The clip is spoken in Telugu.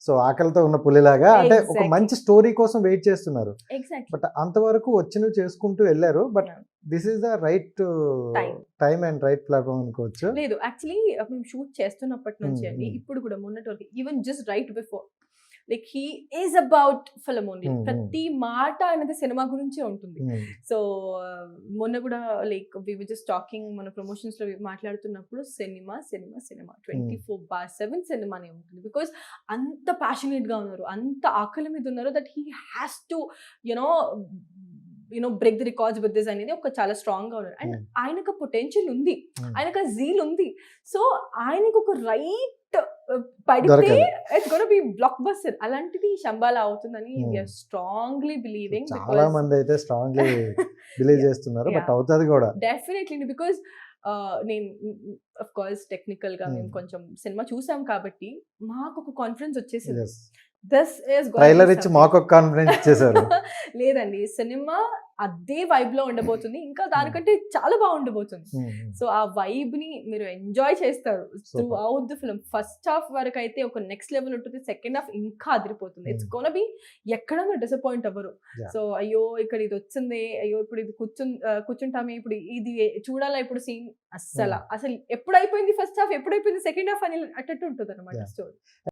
సో ఆకలితో ఉన్న పులిలాగా అంటే ఒక Exactly. మంచి స్టోరీ కోసం వెయిట్ చేస్తున్నారు. ఎగ్జాక్ట్లీ. బట్ అంతవరకు వచ్చినవి చేసుకుంటూ వెళ్ళారు. But this is the right Time. Time and right platform అనుకోవచ్చు. లేదు యాక్చువల్లీ మేము షూట్ చేస్తున్నప్పటి నుంచి అండి, ఇప్పుడు కూడా మొన్నటి వరకు even just right before like he is about film only. ప్రతి మాట అనేది సినిమా గురించే ఉంటుంది. సో మొన్న కూడా like we were just talking, మన ప్రమోషన్స్ లో మాట్లాడుతున్నప్పుడు సినిమా సినిమా సినిమా 24/7 సినిమానే ఉంటుంది. బికాస్ అంత ప్యాషనేట్ గా ఉన్నారు, అంత ఆకలి మీద ఉన్నారు that he has to break the records with this అనేది ఒక చాలా స్ట్రాంగ్ గా ఉన్నారు. అండ్ ఆయనకు పొటెన్షియల్ ఉంది, ఆయనకు జీల్ ఉంది. సో ఆయనకు ఒక రైట్ పడితే it's gonna be blockbuster. అలాంటిది శంబాలా అవుతుందని వీఆర్ స్ట్రాంగ్లీ బిలీవింగ్. చాలా మంది అయితే స్ట్రాంగ్లీ బిలీవ్ చేస్తున్నారు. బట్ అవుతుంది కూడా డెఫినెట్లీ. బికాస్ నేను అఫ్ కోర్స్ టెక్నికల్ గా మేము కొంచెం సినిమా చూసాం కాబట్టి మాకు ఒక కాన్ఫిడెన్స్ వచ్చేసింది. దిస్ ఇస్ ట్రైలర్ ఇచ్చి మాకు ఒక కాన్ఫిడెన్స్ ఇచ్చేసారు. లేదండి, సినిమా అదే వైబ్ లో ఉండబోతుంది, ఇంకా దానికంటే చాలా బాగుండబోతుంది. సో ఆ వైబ్ ని మీరు ఎంజాయ్ చేస్తారు through out the film. First half వరకు అయితే ఒక నెక్స్ట్ లెవెల్ ఉంటుంది, సెకండ్ హాఫ్ ఇంకా అదిరిపోతుంది. ఇట్స్ గోనా బి ఎక్కడ మీరు డిసప్పాయింట్ అవ్వరు. సో అయ్యో ఇక్కడ ఇది వచ్చింది, అయ్యో ఇప్పుడు ఇది కూర్చుంటామే, ఇప్పుడు ఇది చూడాలా ఇప్పుడు సీన్, అసలు ఎప్పుడు అయిపోయింది ఫస్ట్ హాఫ్, ఎప్పుడు అయిపోయింది సెకండ్ హాఫ్ అని అట్టట్టు ఉంటుంది అనమాట స్టోరీ.